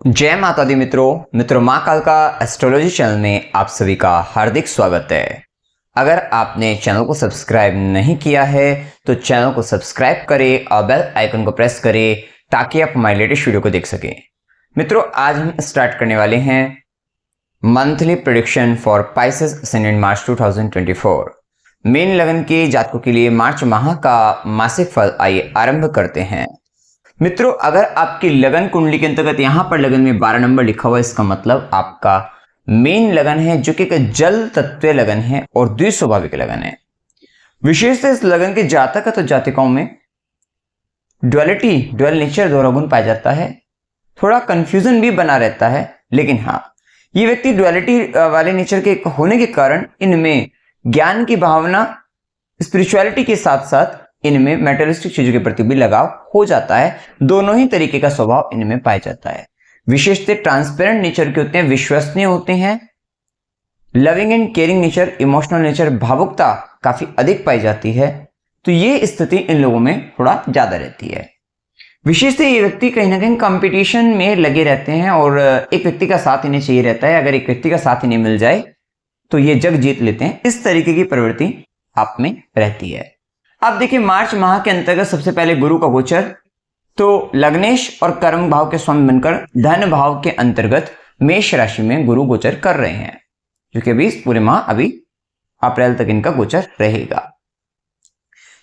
जय माता दी मित्रों माँ काल का एस्ट्रोलॉजी चैनल में आप सभी का हार्दिक स्वागत है। अगर आपने चैनल को सब्सक्राइब नहीं किया है तो चैनल को सब्सक्राइब करें और बेल आइकन को प्रेस करें ताकि आप हमारे लेटेस्ट वीडियो को देख सकें। मित्रों, आज हम स्टार्ट करने वाले हैं monthly prediction for Pisces ascendant March 2024। Mean लगन के जातकों के लिए मार्च माह का मासिक फल आइए आरंभ करते हैं। मित्रों, अगर आपकी लगन कुंडली के अंतर्गत यहां पर लगन में 12 नंबर लिखा हुआ है, इसका मतलब आपका मेन लगन है जो कि एक जल तत्व लगन है और द्विस्वाभाविक लगन है। विशेषतः इस लगन के जातक तो जातिकाओं में ड्युअल नेचर दोहरा गुण पाया जाता है। थोड़ा कंफ्यूजन भी बना रहता है, लेकिन हाँ, ये व्यक्ति ड्युअलिटी वाले नेचर के होने के कारण इनमें ज्ञान की भावना, स्पिरिचुअलिटी के साथ साथ इनमें मेटेरियलिस्टिक चीजों के प्रति भी लगाव हो जाता है। दोनों ही तरीके का स्वभाव इनमें पाया जाता है। विशेषतः ट्रांसपेरेंट नेचर के होते हैं, विश्वसनीय होते हैं, loving and caring nature, emotional nature, भावुकता काफी अधिक पाई जाती है। तो ये स्थिति इन लोगों में थोड़ा ज्यादा रहती है। विशेषतः ये व्यक्ति कहीं ना कहीं कंपटीशन में लगे रहते हैं और एक व्यक्ति का साथ इन्हें चाहिए रहता है। अगर एक व्यक्ति का साथ इन्हें मिल जाए तो ये जग जीत लेते हैं। इस तरीके की प्रवृत्ति आप में रहती है। अब देखिए, मार्च माह के अंतर्गत सबसे पहले गुरु का गोचर, तो लग्नेश और कर्म भाव के स्वामी बनकर धन भाव के अंतर्गत मेष राशि में गुरु गोचर कर रहे हैं, जो कि अभी पूरे माह अभी अप्रैल तक इनका गोचर रहेगा।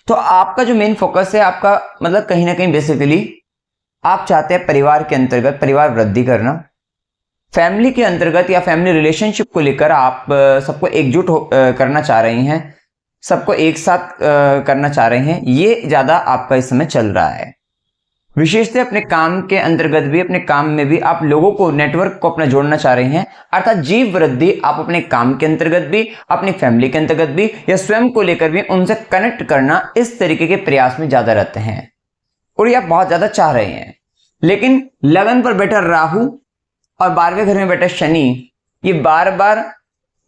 तो आपका जो मेन फोकस है, आपका मतलब कहीं ना कहीं बेसिकली आप चाहते हैं परिवार के अंतर्गत परिवार वृद्धि करना, फैमिली के अंतर्गत या फैमिली रिलेशनशिप को लेकर आप सबको एकजुट करना चाह रहे हैं, सबको एक साथ करना चाह रहे हैं। ये ज्यादा आपका इस समय चल रहा है। विशेषतः अपने काम के अंतर्गत भी, अपने काम में भी आप लोगों को, नेटवर्क को अपना जोड़ना चाह रहे हैं। अर्थात जीव वृद्धि आप अपने काम के अंतर्गत भी, अपनी फैमिली के अंतर्गत भी या स्वयं को लेकर भी उनसे कनेक्ट करना, इस तरीके के प्रयास में ज्यादा रहते हैं और ये आप बहुत ज्यादा चाह रहे हैं। लेकिन लगन पर बैठा राहु और 12वें घर में बैठा शनि, ये बार बार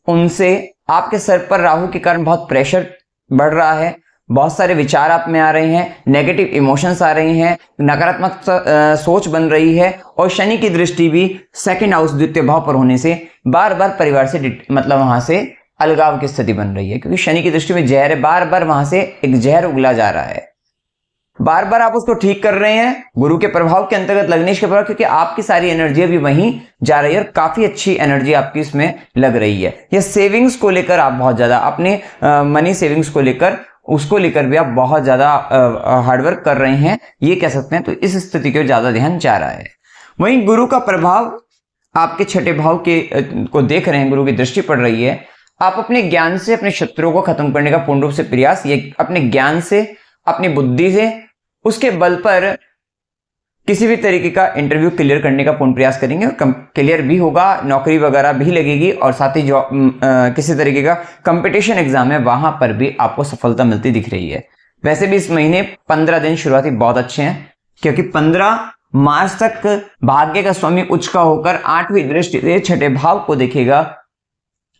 उनसे आपके सर पर राहु के कारण बहुत प्रेशर बढ़ रहा है, बहुत सारे विचार आप में आ रहे हैं, नेगेटिव इमोशंस आ रही हैं, नकारात्मक सोच बन रही है और शनि की दृष्टि भी सेकंड हाउस द्वितीय भाव पर होने से बार बार परिवार से मतलब वहां से अलगाव की स्थिति बन रही है, क्योंकि शनि की दृष्टि में जहर है। बार बार वहां से एक जहर उगला जा रहा है, बार बार आप उसको ठीक कर रहे हैं गुरु के प्रभाव के अंतर्गत, लग्नेश के प्रभाव, क्योंकि आपकी सारी एनर्जी अभी वहीं जा रही है और काफी अच्छी एनर्जी आपकी इसमें लग रही है। या सेविंग्स को लेकर आप बहुत ज्यादा अपने मनी सेविंग्स को लेकर, उसको लेकर भी आप बहुत ज्यादा हार्डवर्क कर रहे हैं, ये कह सकते हैं। तो इस स्थिति को ज्यादा ध्यान जा रहा है। वहीं गुरु का प्रभाव आपके छठे भाव के को देख रहे हैं, गुरु की दृष्टि पड़ रही है। आप अपने ज्ञान से अपने शत्रुओं को खत्म करने का पूर्ण रूप से प्रयास, ये अपने ज्ञान से, अपनी बुद्धि से, उसके बल पर किसी भी तरीके का इंटरव्यू क्लियर करने का पूर्ण प्रयास करेंगे और क्लियर भी होगा, नौकरी वगैरह भी लगेगी और साथ ही जो किसी तरीके का कंपटीशन एग्जाम है वहां पर भी आपको सफलता मिलती दिख रही है। वैसे भी इस महीने 15 दिन शुरुआती बहुत अच्छे हैं, क्योंकि 15 मार्च तक भाग्य का स्वामी उच्च का होकर 8वीं दृष्टि से छठे भाव को देखेगा।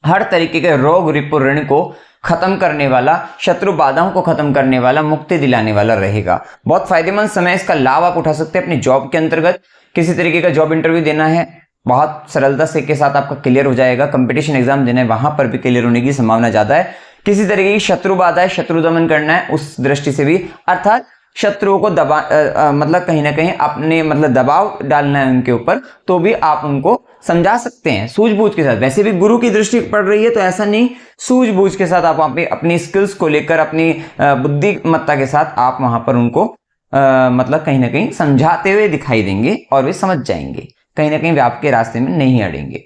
हर तरीके के रोग रिपु ऋण को खत्म करने वाला, शत्रु बाधाओं को खत्म करने वाला, मुक्ति दिलाने वाला रहेगा। बहुत फायदेमंद समय, इसका लाभ आप उठा सकते हैं। अपनी जॉब के अंतर्गत किसी तरीके का जॉब इंटरव्यू देना है, बहुत सरलता से के साथ आपका क्लियर हो जाएगा। कंपटीशन एग्जाम देना है, वहां पर भी क्लियर होने की संभावना ज्यादा है। किसी तरीके की शत्रु बाधा है, शत्रु दमन करना है, उस दृष्टि से भी, अर्थात शत्रुओं को मतलब कहीं ना कहीं अपने मतलब दबाव डालना है उनके ऊपर, तो भी आप उनको समझा सकते हैं सूझबूझ के साथ। वैसे भी गुरु की दृष्टि पड़ रही है, तो ऐसा नहीं, सूझबूझ के साथ आप वहां पे अपनी स्किल्स को लेकर, अपनी बुद्धिमत्ता के साथ आप वहां पर उनको मतलब कहीं ना कहीं समझाते हुए दिखाई देंगे और वे समझ जाएंगे, कहीं ना कहीं वे आपके रास्ते में नहीं अड़ेंगे।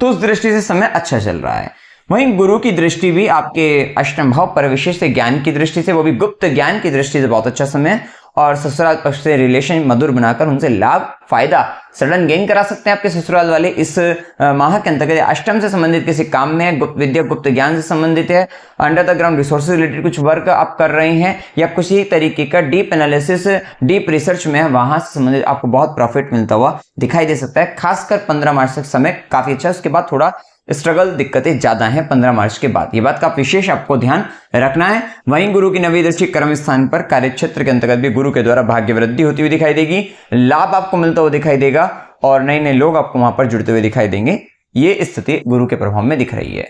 तो उस दृष्टि से समय अच्छा चल रहा है। वहीं गुरु की दृष्टि भी आपके अष्टम भाव पर, विशेष से ज्ञान की दृष्टि से, वो भी गुप्त ज्ञान की दृष्टि से बहुत अच्छा समय है और ससुराल पक्ष से रिलेशन मधुर बनाकर उनसे लाभ, फायदा, सडन गेन करा सकते हैं आपके ससुराल वाले। इस माह के अंतर्गत अष्टम से संबंधित किसी काम में है, गुप्त विद्या, गुप्त ज्ञान से संबंधित है, under the ground resources related कुछ वर्क आप कर रहे हैं या कुछ ही तरीके का डीप एनालिसिस, डीप रिसर्च में है, वहां से संबंधित आपको बहुत प्रॉफिट मिलता हुआ दिखाई दे सकता है। खासकर 15 मार्च तक समय काफी अच्छा है, उसके बाद थोड़ा स्ट्रगल, दिक्कतें ज्यादा हैं 15 मार्च के बाद। ये बात का विशेष आपको ध्यान रखना है। वहीं गुरु की नवी दृष्टि कर्म स्थान पर कार्य क्षेत्र के अंतर्गत भी गुरु के द्वारा भाग्य वृद्धि होती हुई दिखाई देगी, लाभ आपको मिलता हुआ दिखाई देगा और नए नए लोग आपको वहां पर जुड़ते हुए दिखाई देंगे। ये स्थिति गुरु के प्रभाव में दिख रही है।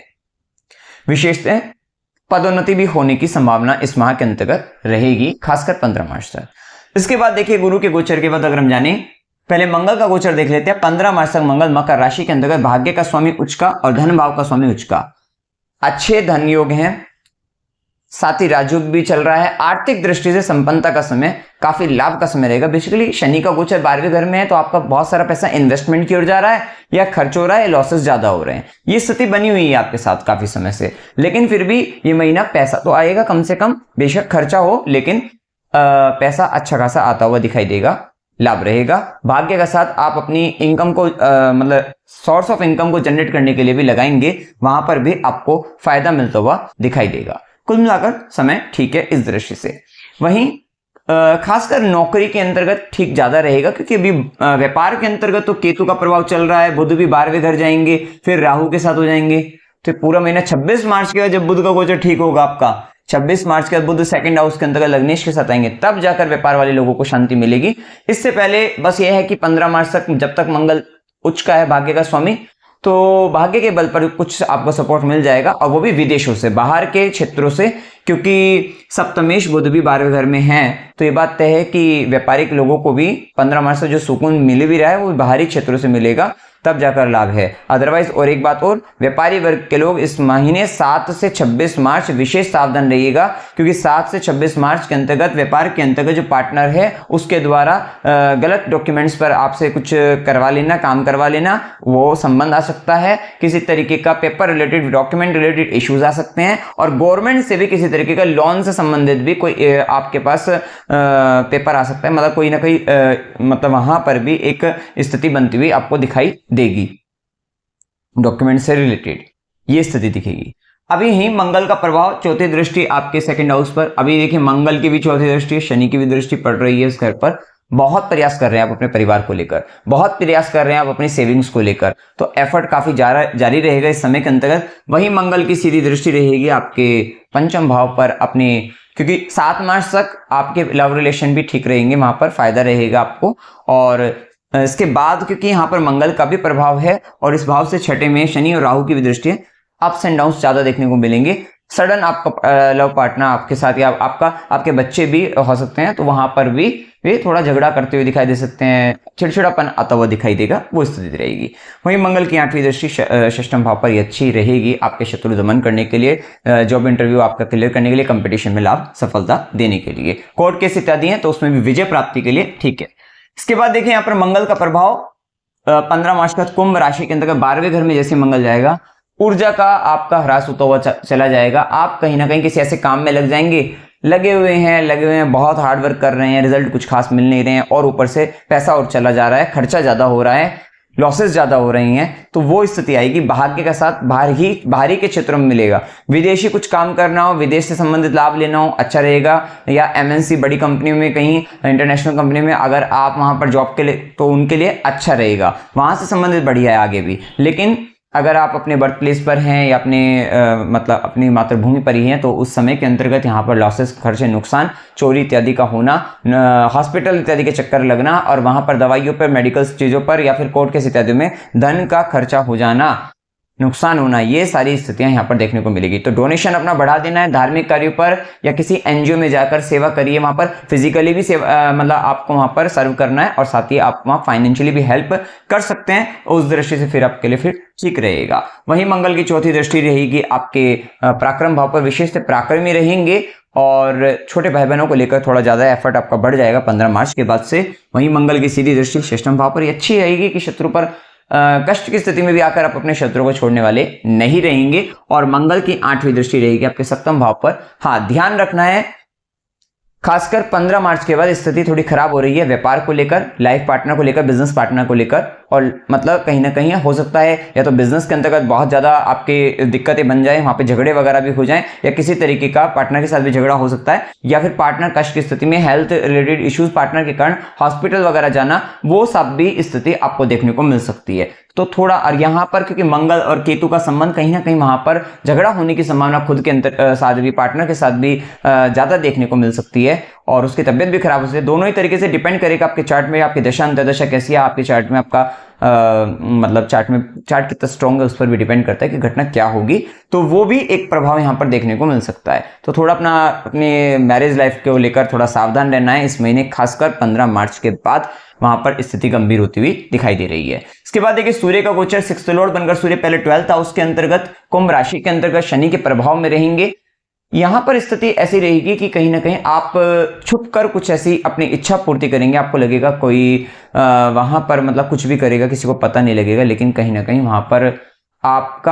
विशेषतः पदोन्नति भी होने की संभावना इस माह के अंतर्गत रहेगी, खासकर 15 मार्च तक। इसके बाद देखिए गुरु के गोचर के बाद अगर हम जाने, पहले मंगल का गोचर देख लेते हैं। 15 मार्च तक मंगल मकर राशि के अंतर्गत भाग्य का स्वामी उच्च का और धन भाव का स्वामी उच्च का, अच्छे धन योग हैं, साथ ही राजयोग भी चल रहा है। आर्थिक दृष्टि से संपन्नता का समय, काफी लाभ का समय रहेगा। बेसिकली शनि का गोचर 12वें घर में है, तो आपका बहुत सारा पैसा इन्वेस्टमेंट की ओर जा रहा है, या खर्च हो रहा है, लॉसेस ज्यादा हो रहे हैं। ये स्थिति बनी हुई है आपके साथ काफी समय से, लेकिन फिर भी ये महीना पैसा तो आएगा कम से कम, बेशक खर्चा हो, लेकिन पैसा अच्छा खासा आता हुआ दिखाई देगा, लाभ रहेगा। भाग्य का साथ आप अपनी इनकम को मतलब सोर्स ऑफ इनकम को जनरेट करने के लिए भी लगाएंगे, वहां पर भी आपको फायदा मिलता हुआ दिखाई देगा। कुल मिलाकर समय ठीक है इस दृष्टि से। वहीं खासकर नौकरी के अंतर्गत ठीक ज्यादा रहेगा, क्योंकि अभी व्यापार के अंतर्गत तो केतु का प्रभाव चल रहा है, बुध भी 12वें घर जाएंगे, फिर राहु के साथ हो जाएंगे, तो पूरा महीना 26 मार्च के बाद जब बुध का गोचर ठीक होगा आपका, 26 मार्च के बाद बुध सेकंड हाउस के अंतर्गत लग्नेश के साथ आएंगे, तब जाकर व्यापार वाले लोगों को शांति मिलेगी। इससे पहले बस यह है कि 15 मार्च तक जब तक मंगल उच्च का है, भाग्य का स्वामी, तो भाग्य के बल पर कुछ आपको सपोर्ट मिल जाएगा, और वो भी विदेशों से, बाहर के क्षेत्रों से, क्योंकि सप्तमेश बुध भी 12वें घर में है। तो ये बात तय है कि व्यापारिक लोगों को भी 15 मार्च से जो सुकून मिल भी रहा है वो बाहरी क्षेत्रों से मिलेगा, तब जाकर लाभ है। अदरवाइज, और एक बात और, व्यापारी वर्ग के लोग इस महीने 7 से 26 मार्च विशेष सावधान रहिएगा, क्योंकि 7 से 26 मार्च के अंतर्गत व्यापार के अंतर्गत जो पार्टनर है उसके द्वारा गलत डॉक्यूमेंट्स पर आपसे कुछ करवा लेना, काम करवा लेना, वो संबंध आ सकता है। किसी तरीके का paper related, document related issues आ सकते हैं, और गवर्नमेंट से भी किसी तरीके का लोन से संबंधित भी कोई आपके पास पेपर आ सकता है। मतलब कोई ना कोई मतलब वहां पर भी एक स्थिति बनती हुई आपको दिखाई देगी, डॉक्यूमेंट से रिलेटेड ये स्थिति दिखेगी। अभी ही मंगल का प्रभाव, चौथी दृष्टि आपके सेकंड हाउस पर, अभी देखिए मंगल की भी चौथी दृष्टि, शनि की भी दृष्टि पड़ रही है इस घर पर। बहुत प्रयास कर रहे हैं आप अपने परिवार को लेकर, बहुत प्रयास कर रहे हैं आप अपनी सेविंग्स को लेकर, तो एफर्ट काफी जारी रहेगा इस समय के अंतर्गत। वही मंगल की सीधी दृष्टि रहेगी आपके पंचम भाव पर अपने, क्योंकि 7 मार्च तक आपके लव रिलेशन भी ठीक रहेंगे, वहां पर फायदा रहेगा आपको। और इसके बाद क्योंकि यहाँ पर मंगल का भी प्रभाव है, और इस भाव से छठे में शनि और राहु की भी दृष्टि है, अप्स एंड डाउन्स ज्यादा देखने को मिलेंगे। सडन आपका लव पार्टनर आपके साथ, या आपके बच्चे भी हो सकते हैं, तो वहां पर भी वे थोड़ा झगड़ा करते हुए दिखाई दे सकते हैं, चिड़चिड़ापन आता हुआ दिखाई देगा, वो स्थिति रहेगी। वहीं मंगल की 8वीं दृष्टि षष्ठम भाव पर अच्छी रहेगी आपके शत्रु दमन करने के लिए, जॉब इंटरव्यू आपका क्लियर करने के लिए, कंपटीशन में लाभ सफलता देने के लिए, कोर्ट केस इत्यादि हैं तो उसमें भी विजय प्राप्ति के लिए ठीक है। इसके बाद देखिए यहाँ पर मंगल का प्रभाव 15 मार्च तक कुंभ राशि के अंतर्गत 12वें घर में जैसे मंगल जाएगा, ऊर्जा का आपका ह्रास होता हुआ चला जाएगा। आप कहीं ना कहीं किसी ऐसे काम में लग जाएंगे, लगे हुए हैं, बहुत हार्ड वर्क कर रहे हैं, रिजल्ट कुछ खास मिल नहीं रहे हैं, और ऊपर से पैसा और चला जा रहा है, खर्चा ज्यादा हो रहा है, लॉसेस ज्यादा हो रही हैं, तो वो स्थिति आएगी। भाग्य के साथ बाहरी के क्षेत्रों में मिलेगा। विदेशी कुछ काम करना हो, विदेश से संबंधित लाभ लेना हो, अच्छा रहेगा। या एमएनसी बड़ी कंपनी में, कहीं इंटरनेशनल कंपनी में अगर आप वहां पर जॉब के लिए, तो उनके लिए अच्छा रहेगा, वहां से संबंधित बढ़िया है आगे भी। लेकिन अगर आप अपने बर्थ प्लेस पर हैं या अपने मतलब अपनी मातृभूमि पर ही हैं, तो उस समय के अंतर्गत यहाँ पर लॉसेस, खर्चे, नुकसान, चोरी इत्यादि का होना, हॉस्पिटल इत्यादि के चक्कर लगना, और वहां पर दवाइयों पर, मेडिकल चीजों पर, या फिर कोर्ट केस इत्यादि में धन का खर्चा हो जाना, नुकसान होना, ये सारी स्थितियां यहाँ पर देखने को मिलेगी। तो डोनेशन अपना बढ़ा देना है, धार्मिक कार्यों पर या किसी एनजीओ में जाकर सेवा करिए, वहां पर फिजिकली भी सेवा मतलब आपको वहां पर सर्व करना है, और साथ ही आप वहां फाइनेंशियली भी हेल्प कर सकते हैं। उस दृष्टि से फिर आपके लिए फिर ठीक रहेगा। वहीं मंगल की चौथी दृष्टि रहेगी आपके पराक्रम भाव पर, विशेष पराक्रमी रहेंगे, और छोटे भाई बहनों को लेकर थोड़ा ज्यादा एफर्ट आपका बढ़ जाएगा 15 मार्च के बाद से। वहीं मंगल की सीधी दृष्टि षष्ठम भाव पर अच्छी रहेगी कि शत्रु पर कष्ट की स्थिति में भी आकर आप अपने शत्रु को छोड़ने वाले नहीं रहेंगे। और मंगल की 8वीं दृष्टि रहेगी आपके सप्तम भाव पर। हाँ, ध्यान रखना है, खासकर 15 मार्च के बाद स्थिति थोड़ी खराब हो रही है व्यापार को लेकर, लाइफ पार्टनर को लेकर, बिजनेस पार्टनर को लेकर, और मतलब कहीं ना कहीं हो सकता है या तो बिजनेस के अंतर्गत बहुत ज्यादा आपके दिक्कतें बन जाए, वहां पे झगड़े वगैरह भी हो जाएं, या किसी तरीके का पार्टनर के साथ भी झगड़ा हो सकता है, या फिर पार्टनर कष्ट की स्थिति में, हेल्थ रिलेटेड इश्यूज पार्टनर के कारण हॉस्पिटल वगैरह जाना, वो सब भी स्थिति आपको देखने को मिल सकती है। तो थोड़ा, और यहाँ पर क्योंकि मंगल और केतु का संबंध कहीं ना कहीं वहां पर झगड़ा होने की संभावना खुद के अंतर साथ भी, पार्टनर के साथ भी ज्यादा देखने को मिल सकती है, और उसकी तबियत भी खराब हो सकती है। दोनों ही तरीके से डिपेंड करेगा आपके चार्ट में, आपकी दशा अंतर्दशा कैसी है, आपके चार्ट में आपका मतलब चार्ट कितना स्ट्रॉन्ग है उस पर भी डिपेंड करता है कि घटना क्या होगी, तो वो भी एक प्रभाव यहाँ पर देखने को मिल सकता है। तो थोड़ा अपने मैरिज लाइफ को लेकर थोड़ा सावधान रहना है इस महीने, खासकर 15 मार्च के बाद वहां पर स्थिति गंभीर होती हुई दिखाई दे रही है। इसके बाद देखिए सूर्य का गोचर 6th लॉर्ड बनकर सूर्य पहले 12th हाउस के अंतर्गत कुंभ राशि के अंतर्गत शनि के प्रभाव में रहेंगे। यहां पर स्थिति ऐसी रहेगी कि कहीं ना कहीं आप छुप कर कुछ ऐसी अपनी इच्छा पूर्ति करेंगे, आपको लगेगा कोई वहां पर मतलब कुछ भी करेगा, किसी को पता नहीं लगेगा, लेकिन कहीं ना कहीं वहां पर आपका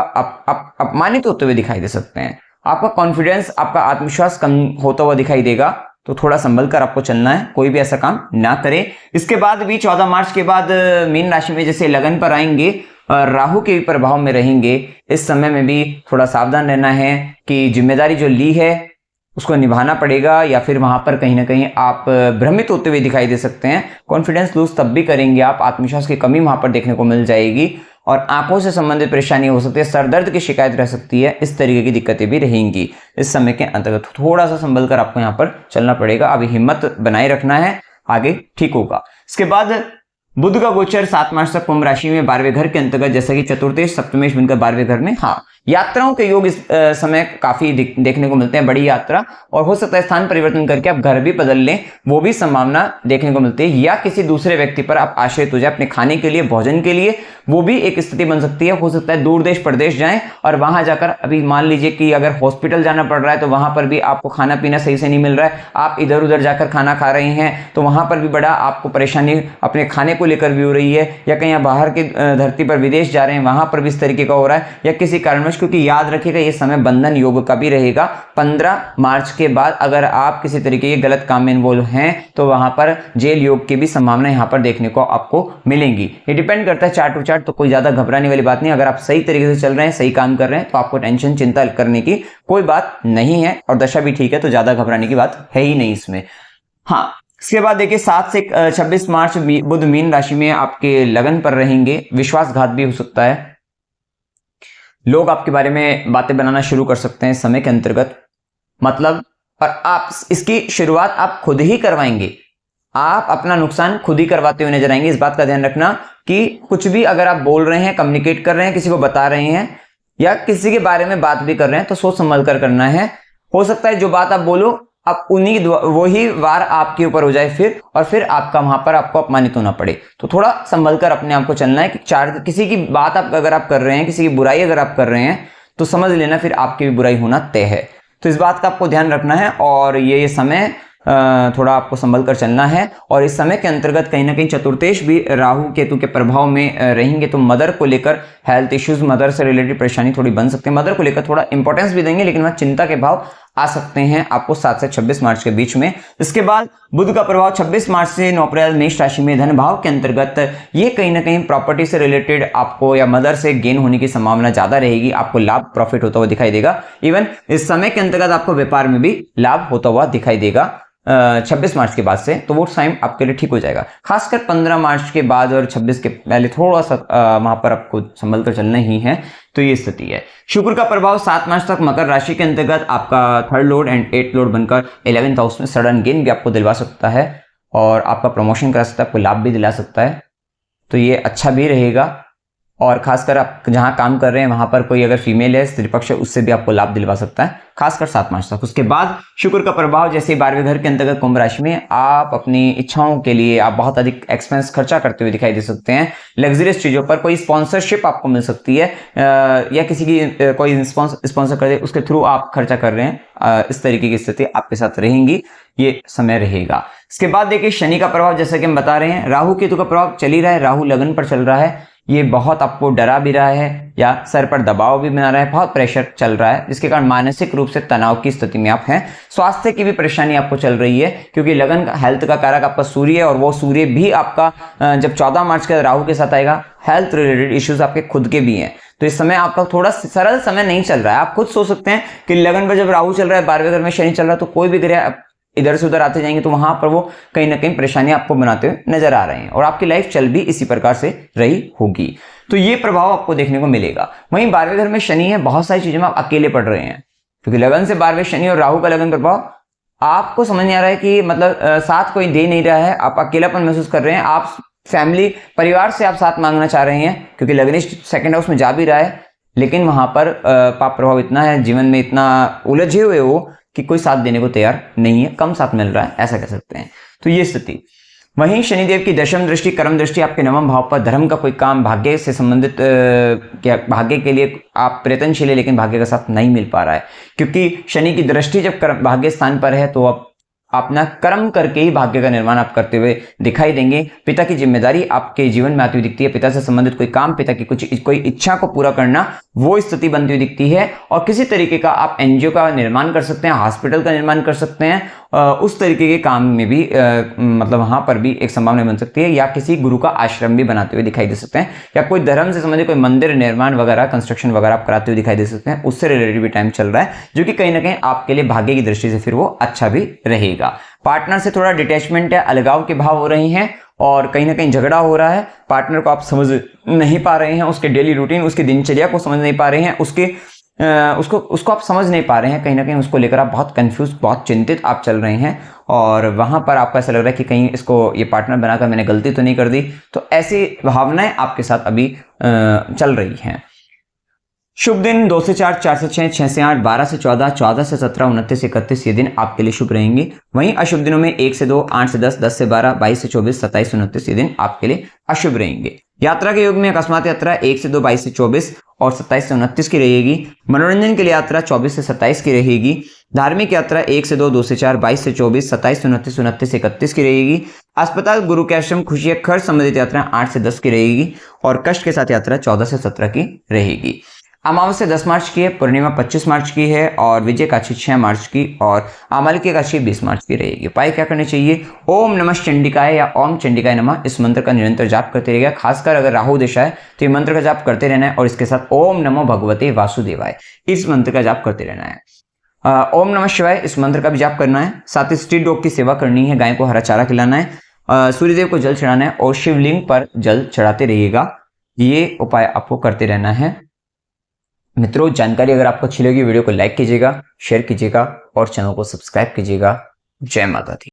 अपमानित होते हुए दिखाई दे सकते हैं, आपका कॉन्फिडेंस, आपका आत्मविश्वास कम होता हुआ दिखाई देगा, तो थोड़ा संभल कर आपको चलना है, कोई भी ऐसा काम ना करे। इसके बाद भी 14 मार्च के बाद मीन राशि में जैसे लगन पर आएंगे, राहु के भी प्रभाव में रहेंगे, इस समय में भी थोड़ा सावधान रहना है कि जिम्मेदारी जो ली है उसको निभाना पड़ेगा, या फिर वहां पर कहीं ना कहीं आप भ्रमित होते हुए दिखाई दे सकते हैं, कॉन्फिडेंस लूज तब भी करेंगे आप, आत्मविश्वास की कमी वहां पर देखने को मिल जाएगी, और आंखों से संबंधित परेशानी हो सकती है, सरदर्द की शिकायत रह सकती है, इस तरीके की दिक्कतें भी रहेंगी इस समय के अंतर्गत। थोड़ा सा संभल कर आपको यहाँ पर चलना पड़ेगा, अभी हिम्मत बनाए रखना है, आगे ठीक होगा। इसके बाद बुध का गोचर 7 मार्च तक कुंभ राशि में 12वें घर के अंतर्गत, जैसा कि चतुर्थेश सप्तमेश बनकर 12वें घर में, हाँ यात्राओं के योग इस समय काफी देखने को मिलते हैं, बड़ी यात्रा, और हो सकता है स्थान परिवर्तन करके आप घर भी बदल लें, वो भी संभावना देखने को मिलती है, या किसी दूसरे व्यक्ति पर आप आश्रित हो जाए अपने खाने के लिए, भोजन के लिए, वो भी एक स्थिति बन सकती है। हो सकता है दूर देश प्रदेश जाएं और वहां जाकर, अभी मान लीजिए कि अगर हॉस्पिटल जाना पड़ रहा है तो वहां पर भी आपको खाना पीना सही से नहीं मिल रहा है, आप इधर उधर जाकर खाना खा रहे हैं, तो वहां पर भी बड़ा आपको परेशानी अपने खाने को लेकर भी हो रही है, या कहीं बाहर की धरती पर विदेश जा रहे हैं वहां पर भी इस तरीके का हो रहा है, या किसी कारणवश, क्योंकि याद रखिएगा ये समय बंधन योग का भी रहेगा। 15 मार्च के बाद अगर आप किसी तरीके के गलत काम में इन्वॉल्व हैं तो वहां पर जेल योग की भी संभावना यहां पर देखने को आपको मिलेंगी। ये डिपेंड करता है चार्ट टू चार्ट, तो कोई ज्यादा घबराने वाली बात नहीं, अगर आप सही तरीके से चल रहे हैं, सही काम कर रहे हैं, तो आपको टेंशन चिंता करने की कोई बात नहीं है, और दशा भी ठीक है, तो ज्यादा घबराने की बात है ही नहीं इसमें। हाँ, इसके बाद देखिए 7 से 26 मार्च बुध मीन राशि में आपके लगन पर रहेंगे, विश्वासघात भी हो सकता है, लोग आपके बारे में बातें बनाना शुरू कर सकते हैं इस समय के अंतर्गत, मतलब, और आप इसकी शुरुआत आप खुद ही करवाएंगे, आप अपना नुकसान खुद ही करवाते हुए नजर आएंगे। इस बात का ध्यान रखना कि कुछ भी अगर आप बोल रहे हैं, कम्युनिकेट कर रहे हैं, किसी को बता रहे हैं, या किसी के बारे में बात भी कर रहे हैं, तो सोच संभल कर करना है। हो सकता है जो बात आप बोलो अब वही वार आपके ऊपर हो जाए फिर, और फिर आपका वहां पर आपको अपमानित होना पड़े, तो थोड़ा संभल कर अपने आप को चलना है कि किसी की बात अगर आप कर रहे हैं, किसी की बुराई अगर आप कर रहे हैं, तो समझ लेना फिर आपकी भी बुराई होना तय है, तो इस बात का आपको ध्यान रखना है, और ये समय थोड़ा आपको संभल कर चलना है। और इस समय के अंतर्गत कहीं ना कहीं चतुर्थेश भी राहु केतु के प्रभाव में रहेंगे, तो मदर को लेकर हेल्थ इश्यूज, मदर से रिलेटेड परेशानी थोड़ी बन सकती है, मदर को लेकर थोड़ा इंपॉर्टेंस भी देंगे, लेकिन वह चिंता के भाव आ सकते हैं आपको 7 से 26 मार्च के बीच में। इसके बाद बुध का प्रभाव 26 मार्च से 9 अप्रैल मेष राशि में धन भाव के अंतर्गत, ये कहीं ना कहीं प्रॉपर्टी से रिलेटेड आपको या मदर से गेन होने की संभावना ज्यादा रहेगी, आपको लाभ प्रॉफिट होता हुआ दिखाई देगा। इवन इस समय के अंतर्गत आपको व्यापार में भी लाभ होता हुआ दिखाई देगा 26 मार्च के बाद से, तो वो टाइम आपके लिए ठीक हो जाएगा। खासकर 15 मार्च के बाद और 26 के पहले थोड़ा सा वहां पर आपको संभल कर चलना ही है, तो ये स्थिति है। शुक्र का प्रभाव 7 मार्च तक मकर राशि के अंतर्गत आपका 3rd Lord and 8th Lord बनकर 11th हाउस में सडन गेन भी आपको दिलवा सकता है, और आपका प्रमोशन करा सकता है, आपको लाभ भी दिला सकता है, तो ये अच्छा भी रहेगा। और खासकर आप जहां काम कर रहे हैं वहां पर कोई अगर फीमेल है, स्त्री पक्ष, उससे भी आपको लाभ दिलवा सकता है, खासकर 7 मार्च तक। उसके बाद शुक्र का प्रभाव जैसे 12वें घर के अंतर्गत कुंभ राशि में, आप अपनी इच्छाओं के लिए आप बहुत अधिक एक्सपेंस खर्चा करते हुए दिखाई दे सकते हैं, लग्जरियस चीजों पर कोई स्पॉन्सरशिप आपको मिल सकती है, या किसी की कोई स्पॉन्सर कर दे उसके थ्रू आप खर्चा कर रहे हैं, इस तरीके की स्थिति आपके साथ रहेंगी, ये समय रहेगा। इसके बाद देखिए शनि का प्रभाव, जैसा कि हम बता रहे हैं, राहु केतु का प्रभाव चल ही रहा है, राहु लगन पर चल रहा है, ये बहुत आपको डरा भी रहा है या सर पर दबाव भी बना रहा है, बहुत प्रेशर चल रहा है, जिसके कारण मानसिक रूप से तनाव की स्थिति में आप हैं। स्वास्थ्य की भी परेशानी आपको चल रही है, क्योंकि लगन का हेल्थ का कारक आपका सूर्य है, और वो सूर्य भी आपका जब 14 मार्च के राहु के साथ आएगा, हेल्थ रिलेटेड इश्यूज आपके खुद के भी हैं, तो इस समय आपका थोड़ा सरल समय नहीं चल रहा है। आप खुद सोच सकते हैं कि लगन पर जब राहु चल रहा है, 12वें घर में शनि चल रहा है, तो कोई भी ग्रह इधर से उधर आते जाएंगे तो वहां पर वो कहीं ना कहीं परेशानी आपको बनाते हुए नजर आ रहे हैं और आपकी लाइफ चल भी इसी प्रकार से रही होगी। तो ये प्रभाव आपको देखने को मिलेगा। वहीं 12वें घर में शनि है, बहुत सारी चीजों में आप अकेले पड़ रहे हैं, क्योंकि लगन से 12वें शनि और राहु का लगन प्रभाव आपको समझ नहीं आ रहा है कि मतलब साथ कोई दे नहीं रहा है, आप अकेलापन महसूस कर रहे हैं, आप फैमिली परिवार से आप साथ मांगना चाह रहे हैं क्योंकि लग्निष्ठ सेकंड हाउस में जा भी रहा है, लेकिन वहां पर पाप प्रभाव इतना है, जीवन में इतना उलझे हुए हो कि कोई साथ देने को तैयार नहीं है, कम साथ मिल रहा है, ऐसा कह सकते हैं। तो ये स्थिति। वहीं शनिदेव की दशम दृष्टि, कर्म दृष्टि आपके नवम भाव पर, धर्म का कोई काम, भाग्य से संबंधित क्या भाग्य के लिए आप प्रयत्नशील है लेकिन भाग्य का साथ नहीं मिल पा रहा है, क्योंकि शनि की दृष्टि जब भाग्य स्थान पर है तो आप अपना कर्म करके ही भाग्य का निर्माण आप करते हुए दिखाई देंगे। पिता की जिम्मेदारी आपके जीवन में आती हुई दिखती है, पिता से संबंधित कोई काम, पिता की कोई इच्छा को पूरा करना, वो स्थिति बनती हुई दिखती है। और किसी तरीके का आप एनजीओ का निर्माण कर सकते हैं, हॉस्पिटल का निर्माण कर सकते हैं, उस तरीके के काम में भी मतलब वहां पर भी एक संभावना बन सकती है, या किसी गुरु का आश्रम भी बनाते हुए दिखाई दे सकते हैं, या कोई धर्म से संबंधित कोई मंदिर निर्माण वगैरह कंस्ट्रक्शन वगैरह आप कराते हुए दिखाई दे सकते हैं, उससे रिलेटेड भी टाइम चल रहा है, जो कि कहीं ना कहीं आपके लिए भाग्य की दृष्टि से फिर वो अच्छा भी रहेगा। पार्टनर से थोड़ा डिटैचमेंट है, अलगाव के भाव हो रही हैं और कहीं ना कहीं झगड़ा हो रहा है, पार्टनर को आप समझ नहीं पा रहे हैं, उसके डेली रूटीन, उसकी दिनचर्या को समझ नहीं पा रहे हैं, उसको आप समझ नहीं पा रहे हैं, कहीं ना कहीं उसको लेकर आप बहुत कंफ्यूज, बहुत चिंतित आप चल रहे हैं और वहां पर आपको ऐसा लग रहा है कि कहीं इसको ये पार्टनर बनाकर मैंने गलती तो नहीं कर दी। तो ऐसी भावनाएं आपके साथ अभी चल रही हैं। शुभ दिन 2 से 4, 4 से 6, 6 से 8, 12 से 14, 14 से 17, 29 से 31 ये दिन आपके लिए शुभ रहेंगे। वहीं अशुभ दिनों में 1 से 2, 8 से 10, 10 से 12, 22 से 24, 27 से 29 ये दिन आपके लिए अशुभ रहेंगे। यात्रा के योग में अकस्मात यात्रा 1 से 2, 22 से 24 और 27 से 29 की रहेगी। मनोरंजन के लिए यात्रा 24 से 27 की रहेगी। धार्मिक यात्रा 1 से 2, 2 से 4, 22 से 24, 27 से 29, 29 से 31 की रहेगी। अस्पताल, गुरु के आश्रम, खुशी, खर्च संबंधित यात्रा 8 से 10 की रहेगी और कष्ट के साथ यात्रा 14 से 17 की रहेगी। अमावस्या 10 मार्च की है, पूर्णिमा 25 मार्च की है और विजय काशी 6 मार्च की और आमल की काशी 20 मार्च की रहेगी। उपाय क्या करने चाहिए? ओम नमः चंडिकाय या ओम चंडिकाय नमः, इस मंत्र का निरंतर जाप करते रहिएगा। खासकर अगर राहु दशा है तो ये मंत्र का जाप करते रहना है और इसके साथ ओम नमो भगवते वासुदेवाय, इस मंत्र का जाप करते रहना है। ओम नमः शिवाय, इस मंत्र का भी जाप करना है। साथ ही स्ट्रीट डॉग की सेवा करनी है, गाय को हरा चारा खिलाना है, सूर्यदेव को जल चढ़ाना है और शिवलिंग पर जल चढ़ाते रहिएगा। ये उपाय आपको करते रहना है। मित्रों, जानकारी अगर आपको अच्छी लगी वीडियो को लाइक कीजिएगा, शेयर कीजिएगा और चैनल को सब्सक्राइब कीजिएगा। जय माता दी।